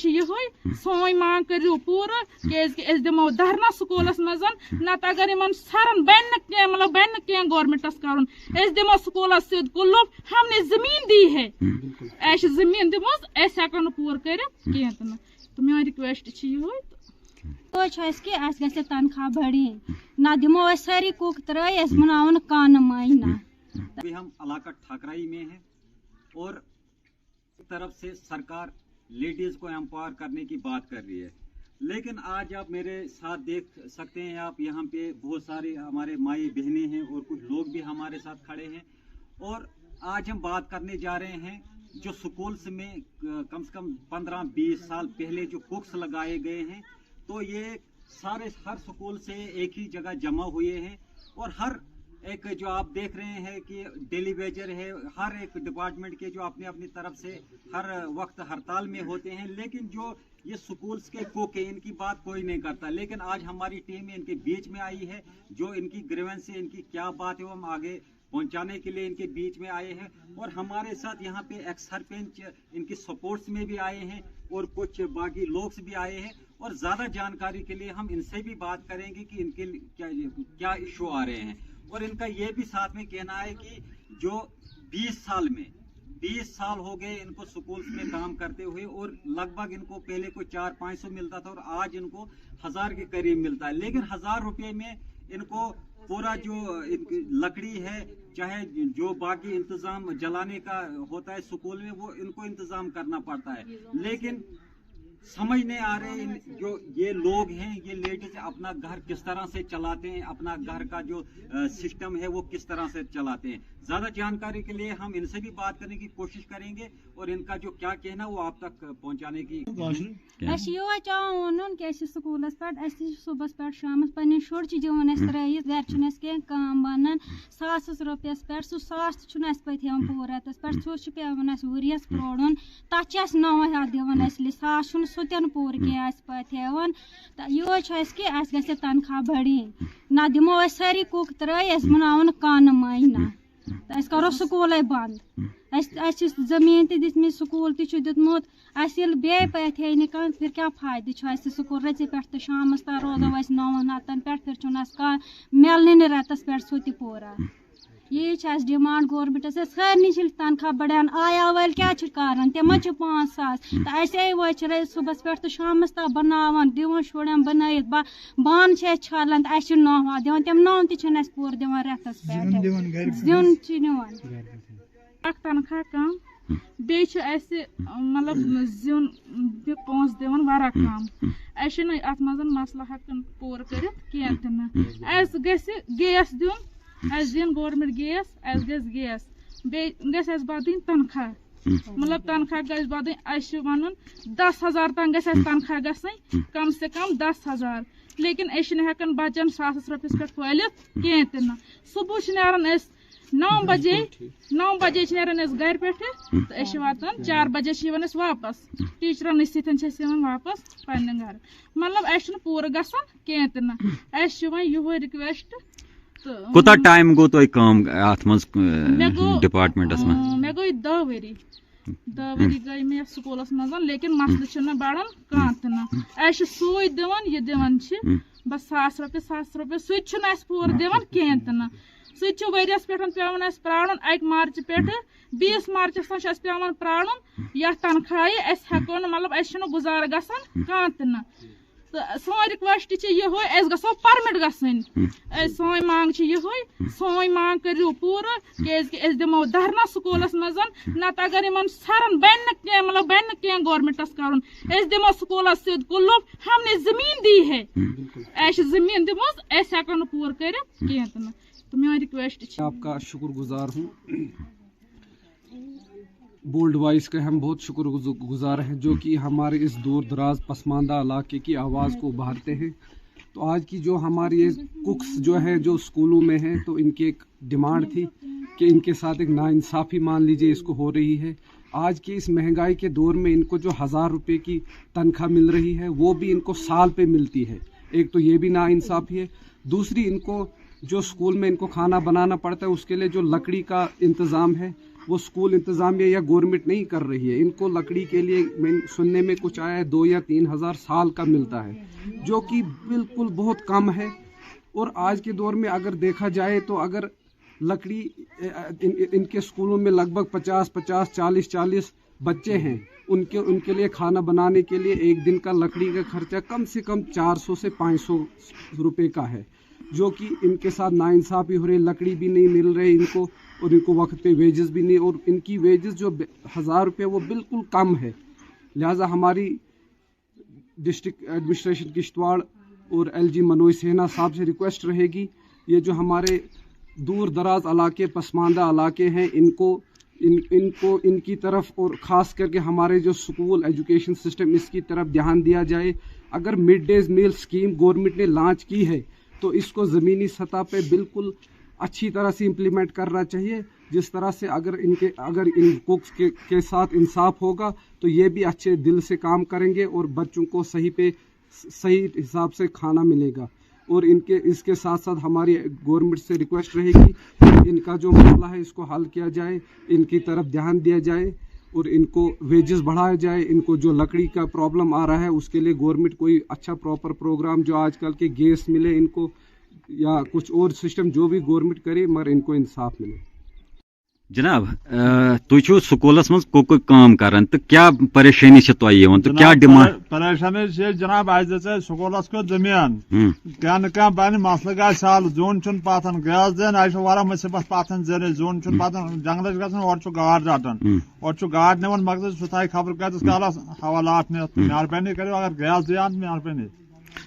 ये सोई मांग करू पूर क्या दिमो धरना स्कूलस मज नत अगर इन सरन बन मतलब बन गवर्नमेंटस कर दिमो स्कूलस सद कुल्लुफ हमने जमीन दी है जमीन दिमो हेको पूर कर तो मेरी रिक्वेस्ट ये तनख्वाह बढ़ी ना दिमो सारी कुक त्र मनावन कान महीना। अभी हम इलाका ठाकराई में हैं और तरफ से सरकार लेडीज को एम्पावर करने की बात कर रही है, लेकिन आज आप मेरे साथ देख सकते हैं आप यहाँ पे बहुत सारे हमारे माई बहनें हैं और कुछ लोग भी हमारे साथ खड़े हैं। और आज हम बात करने जा रहे हैं जो स्कूल्स में कम से कम 15-20 साल पहले जो कुक्स लगाए गए हैं, तो ये सारे हर स्कूल से एक ही जगह जमा हुए हैं और हर एक जो आप देख रहे हैं कि डेली वेजर है, हर एक डिपार्टमेंट के जो अपनी अपनी तरफ से हर वक्त हड़ताल में होते हैं, लेकिन जो ये स्कूल्स के कोके इनकी बात कोई नहीं करता। लेकिन आज हमारी टीम इनके बीच में आई है, जो इनकी ग्रीवेंस है, इनकी क्या बात है वो हम आगे पहुंचाने के लिए इनके बीच में आए हैं। और हमारे साथ यहाँ पे एक्स सरपंच इनकी सपोर्ट्स में भी आए हैं और कुछ बाकी लोग भी आए हैं। और ज्यादा जानकारी के लिए हम इनसे भी बात करेंगे कि इनके क्या इशू आ रहे हैं। और इनका ये भी साथ में कहना है कि जो 20 साल हो गए इनको स्कूल्स में काम करते हुए और लगभग इनको पहले को 400-500 मिलता था और आज इनको 1000 के करीब मिलता है। लेकिन 1000 रुपये में इनको पूरा जो लकड़ी है, चाहे जो बाकी इंतजाम जलाने का होता है स्कूल में, वो इनको इंतजाम करना पड़ता है। लेकिन समझ नहीं आ रहे जो ये लोग हैं, ये लेडीज अपना घर किस तरह से चलाते हैं, अपना घर का जो सिस्टम है वो किस तरह से चलाते हैं। ज्यादा जानकारी के लिए हम इनसे भी बात करने की कोशिश करेंगे और इनका जो क्या कहना वो आप तक पहुंचाने की स्कूल पे सुबह पे शाम पे शुर दिवान त्रस घर कम बनान 100 रुपयस पे सह 100 पे पूर रतस पे सह पेवान वरियस प्रोड़न तथ 9 दिवान 100 सह पूर क्या पे तो ये कि तनख्वाह बढ़ी ना दिमो सारी कुक त्र मनावन कान महीना तो करो स्कूल बंद। जमीन दित स्कूल तुत बे पे निकल फिर क्या फायदा स्कूल रच पे शाम तक रोजो 9 पे फिर मिलने रतस पे सह पूरा। ये डिमांड गवर्नमेंटस सारे तनख्वाह बढ़ान आया वाल क्या कर तम 5,000 तो सुबह पे तो शाम तक बनावान दिवान शुरन बन बान छालान 9 दिवान तम 9 तह पूर दिवान रतस पे दिन तनख्वाह कम बे मतलब जिन पोस दिवान वारा कम अत मसला हेकन पूर कर गैस दिन दिन गवर्नमेंट गैस गैस बदन तनख्वाह मतलब तनख्वाह गैस बदन वन 10,000 तक गैस तनख्वाह गई कम से कम 10,000। लेकिन हेकन बचन 100 रुपयस पे फैलित कहें सुबह नारान 9 बजे नारान घर पे तो वातान 4 बजे वापस टीचरन सतन वापस पन्ने घर मतलब पूर गसान कहें ये रिक्वेस्ट कोता टाइम गो तो काम अत डिपार्टमेंटस मे गई 10 वरी गई मे स्कूलस मज। लेकिन मसल बढ़ान कह सूद दिवान ये दिवान बस 100 रुपये सह पूर दिवान कहें सह वरियस पे पे प्राण 1 मार्च पे 20 मार्चस तक पे प्राण या तनख्वाह हेको मतलब गुजार गसान कह तो सोन रिक्वेस्ट ये गो परमिट गसन सोन मांग ये सोन मांग करू पूर क्या दिमो धरना स्कूलस मज नत अगर इन सरन बन मतलब बन गवर्नमेंटस कर दिमो स्कूलस सद कुल्लुफ हमने जमीन दी है जमीन दिमो हेको पूर कर तो मेरी रिक्वेस्ट आपका शुक्रगुजार हूँ। बोल्ड वॉइस के हम बहुत शुक्रगुजार हैं जो कि हमारे इस दूर दराज पसमानदा इलाके की आवाज़ को उभारते हैं। तो आज की जो हमारी ये कुक्स जो है जो स्कूलों में हैं, तो इनकी एक डिमांड थी कि इनके साथ एक नाइंसाफ़ी मान लीजिए इसको हो रही है। आज की इस महंगाई के दौर में इनको जो 1000 रुपये की तनख्वाह मिल रही है वो भी इनको साल पे मिलती है। एक तो ये भी नाइंसाफ़ी है, दूसरी इनको जो स्कूल में इनको खाना बनाना पड़ता है उसके लिए जो लकड़ी का इंतज़ाम है वो स्कूल इंतज़ामिया या गवर्नमेंट नहीं कर रही है। इनको लकड़ी के लिए सुनने में कुछ आया है 2 या 3 हज़ार साल का मिलता है, जो कि बिल्कुल बहुत कम है। और आज के दौर में अगर देखा जाए तो अगर लकड़ी इनके स्कूलों में लगभग 50-50, 40-40 बच्चे हैं, उनके लिए खाना बनाने के लिए एक दिन का लकड़ी का खर्चा कम से कम 400 से 500 रुपए का है, जो कि इनके साथ नाइंसाफ़ी हो रही। लकड़ी भी नहीं मिल रही इनको, और इनको वक्त पे वेजेस भी नहीं, और इनकी वेजेस जो 1000 रुपये वो बिल्कुल कम है। लिहाजा हमारी डिस्ट्रिक्ट एडमिनिस्ट्रेशन किश्तवाड़ और LG मनोज सिन्हा साहब से रिक्वेस्ट रहेगी, ये जो हमारे दूर दराज इलाके, पसमानदा इलाके हैं, इनको इनकी तरफ, और ख़ास करके हमारे जो स्कूल एजुकेशन सिस्टम, इसकी तरफ ध्यान दिया जाए। अगर mid day meal scheme government ने लॉन्च की है तो इसको ज़मीनी सतह पे बिल्कुल अच्छी तरह से इम्प्लीमेंट करना चाहिए, जिस तरह से अगर इन कुक्स के साथ इंसाफ होगा तो ये भी अच्छे दिल से काम करेंगे और बच्चों को सही हिसाब से खाना मिलेगा। और इसके साथ साथ हमारी गवर्नमेंट से रिक्वेस्ट रहेगी कि इनका जो मसला है इसको हल किया जाए, इनकी तरफ ध्यान दिया जाए और इनको वेजेस बढ़ाया जाए। इनको जो लकड़ी का प्रॉब्लम आ रहा है उसके लिए गवर्नमेंट कोई अच्छा प्रॉपर प्रोग्राम, जो आजकल के गैस मिले इनको या कुछ और सिस्टम जो भी गवर्नमेंट करे, मगर इनको इंसाफ मिले। जनाब, तुम स्कूलस मज कुक काम करान तो क्या परेशानी से तो क्या डिमांड? परेशानी से जनाब आज स्कूलस को जमीन क्या क्या बन मसल ग साल जोन चुन पाथन गैस दिन आज वारा मुसीबत पाथन जरे जोन चुन पाथन जंगल गन और गाड़ रटन और गाड़ निवन मकसद सुथाई खबर कर कालस हवालात में मेहरबानी करो अगर गैस दियान मेहरबानी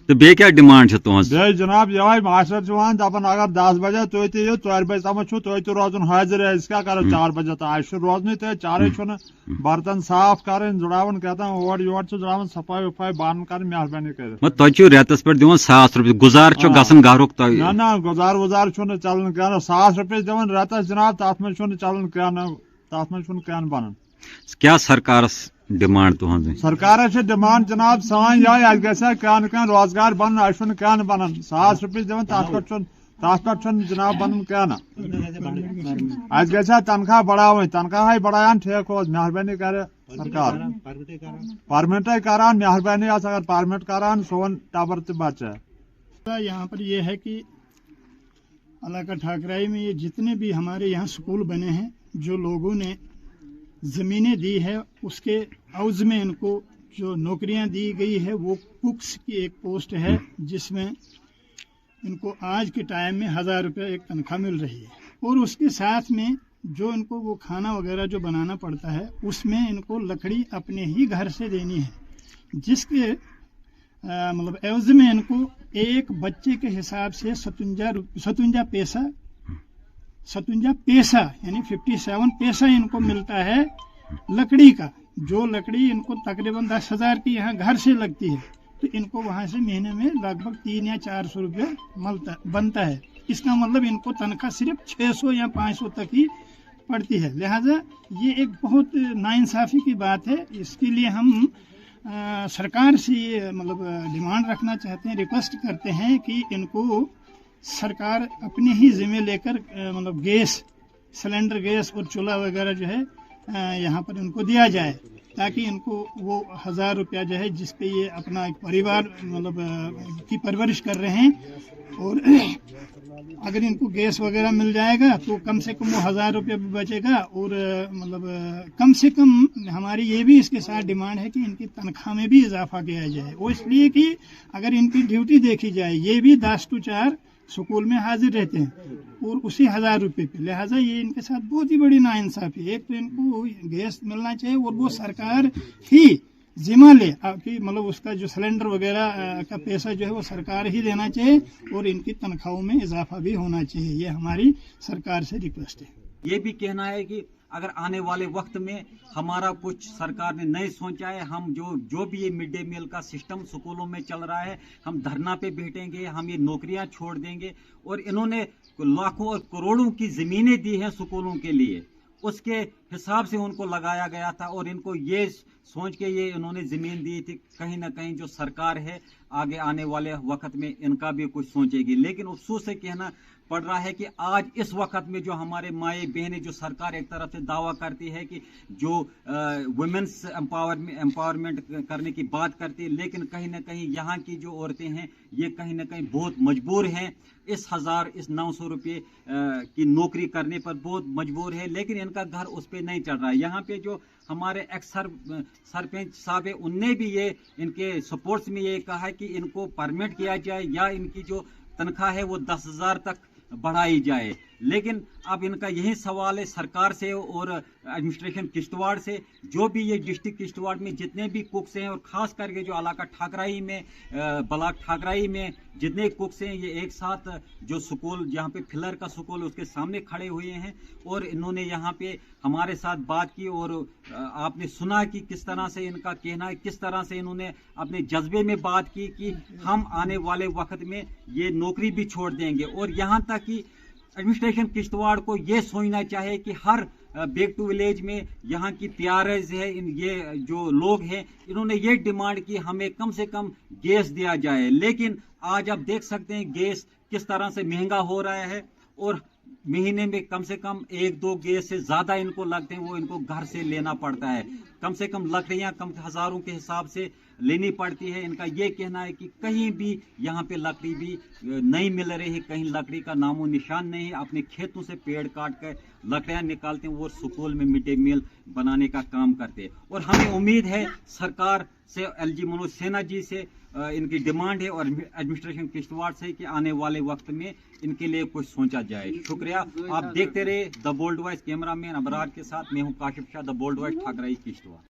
तो बे क्या डिमांड बे जनाब ये मास्टर वन दपान अगर 10 बजे तुम यो 4 बजे तम तुम रोजन हाजिर है, क्या करो 4 बजे तो आज रोजन तो 4 बर्तन साफ कर जुड़ावन कहता और योर जुड़ावन सफाई वफाई बंद कर मेहरबानी कर रेतस पे दिवन 1,000 रुपये गुजार गरुक ना गुजार वुजार चलन क्या 1,000 रुपये दिवन रेतस जनाब तथ मे चलन क्या तथ मे क्या बनन क्या सरकारस डिमांड तुहद? सरकार डिमांड जनाब सान ये क्या रोजगार बन क्या बनन 1,000 रुपये दिवन तथ पे जनाब बनन क्या तनख्वाह बढ़ाव तनख्वाह बढ़ान ठीक हो मेहरबानी कर सरकार परमिट करान मेहरबानी अगर परमिट करान सोन टबर तो बचे। यहाँ पर यह है कि इलाका ठाकराई में ये जितने भी हमारे यहाँ स्कूल बने हैं, जो लोगों ने ज़मीनें दी है उसके अवज़ में इनको जो नौकरियां दी गई है वो कुक्स की एक पोस्ट है, जिसमें इनको आज के टाइम में 1,000 रुपये एक तनख्वाह मिल रही है। और उसके साथ में जो इनको वो खाना वगैरह जो बनाना पड़ता है उसमें इनको लकड़ी अपने ही घर से देनी है, जिसके मतलब एवज़ में इनको एक बच्चे के हिसाब से 57 पैसा यानी 57 पैसा इनको मिलता है लकड़ी का। जो लकड़ी इनको तकरीबन 10,000 की यहाँ घर से लगती है, तो इनको वहाँ से महीने में लगभग 300 या 400 रुपये बनता है। इसका मतलब इनको तनख्वाह सिर्फ 600 या 500 तक ही पड़ती है। लिहाजा ये एक बहुत नाइंसाफ़ी की बात है। इसके लिए हम सरकार से ये मतलब डिमांड रखना चाहते हैं, रिक्वेस्ट करते हैं कि इनको सरकार अपने ही जिम्मे लेकर मतलब गैस सिलेंडर गैस और चूल्हा वगैरह जो है यहाँ पर इनको दिया जाए, ताकि इनको वो 1,000 रुपया जो है जिस पे ये अपना एक परिवार मतलब की परवरिश कर रहे हैं, और अगर इनको गैस वगैरह मिल जाएगा तो कम से कम वो 1,000 रुपया भी बचेगा। और मतलब कम से कम हमारी ये भी इसके साथ डिमांड है कि इनकी तनख्वाह में भी इजाफा किया जाए। वो इसलिए कि अगर इनकी ड्यूटी देखी जाए, ये भी 10 to 4 स्कूल में हाजिर रहते हैं और उसी 1,000 रुपये पे, लिहाजा ये इनके साथ बहुत ही बड़ी नाइंसाफ़ी है। एक तो इनको गैस मिलना चाहिए और वो सरकार ही जिम्मा ले कि मतलब उसका जो सिलेंडर वगैरह का पैसा जो है वो सरकार ही देना चाहिए और इनकी तनख्वाहों में इजाफा भी होना चाहिए। ये हमारी सरकार से रिक्वेस्ट है। ये भी कहना है कि अगर आने वाले वक्त में हमारा कुछ सरकार ने नहीं सोचा है, हम जो भी ये मिड डे मील का सिस्टम स्कूलों में चल रहा है, हम धरना पे बैठेंगे, हम ये नौकरियां छोड़ देंगे। और इन्होंने लाखों और करोड़ों की ज़मीनें दी हैं स्कूलों के लिए, उसके हिसाब से उनको लगाया गया था और इनको ये सोच के ये इन्होंने ज़मीन दी थी, कहीं ना कहीं जो सरकार है आगे आने वाले वक्त में इनका भी कुछ सोचेगी। लेकिन अफसोस से कहना पड़ रहा है कि आज इस वक्त में जो हमारे माए बहनें, जो सरकार एक तरफ से दावा करती है कि जो वुमेन्स एम्पावरमेंट करने की बात करती है, लेकिन कहीं ना कहीं यहाँ की जो औरतें हैं ये कहीं ना कहीं बहुत मजबूर हैं। इस 900 रुपये की नौकरी करने पर बहुत मजबूर है, लेकिन इनका घर उस पर नहीं चल रहा है। यहाँ पे जो हमारे एक्स सरपंच साहब है, उनने भी ये इनके सपोर्ट्स में ये कहा है कि इनको परमिट किया जाए या इनकी जो तनख्वाह है वो 10,000 तक बढ़ाई जाए। लेकिन अब इनका यही सवाल है सरकार से और एडमिनिस्ट्रेशन किश्तवाड़ से, जो भी ये डिस्ट्रिक्ट किश्तवाड़ में जितने भी कुक्स हैं और ख़ास करके जो इलाका ठाकराई में, ब्लॉक ठाकराई में जितने कुक्स हैं, ये एक साथ जो स्कूल जहाँ पे फिलर का स्कूल उसके सामने खड़े हुए हैं और इन्होंने यहाँ पे हमारे साथ बात की और आपने सुना कि किस तरह से इनका कहना है, किस तरह से इन्होंने अपने जज्बे में बात की कि हम आने वाले वक्त में ये नौकरी भी छोड़ देंगे। और यहाँ तक कि एडमिनिस्ट्रेशन किश्तवाड़ को ये सोचना चाहिए कि हर बैक टू विलेज में यहाँ की पीआरएस है, ये जो लोग हैं, इन्होंने ये डिमांड की हमें कम से कम गैस दिया जाए। लेकिन आज आप देख सकते हैं गैस किस तरह से महंगा हो रहा है और महीने में कम से कम 1-2 गैस से ज़्यादा इनको लगते हैं, वो इनको घर से लेना पड़ता है। कम से कम लकड़ियाँ कम हज़ारों के हिसाब से लेनी पड़ती है। इनका ये कहना है कि कहीं भी यहाँ पे लकड़ी भी नहीं मिल रही है, कहीं लकड़ी का नामो निशान नहीं है। अपने खेतों से पेड़ काट कर लकड़ियाँ निकालते हैं, वो स्कूल में मिड डे मील बनाने का काम करते हैं। और हमें उम्मीद है सरकार से, LG मनोज सिन्हा जी से इनकी डिमांड है और एडमिनिस्ट्रेशन किश्तवाड़ से कि आने वाले वक्त में इनके लिए कुछ सोचा जाए। शुक्रिया। आप देखते रहे the bold voice. Cameraman Abrar के साथ मैं हूँ Kashif Shah, the bold voice, Thakrai, Kishtwar.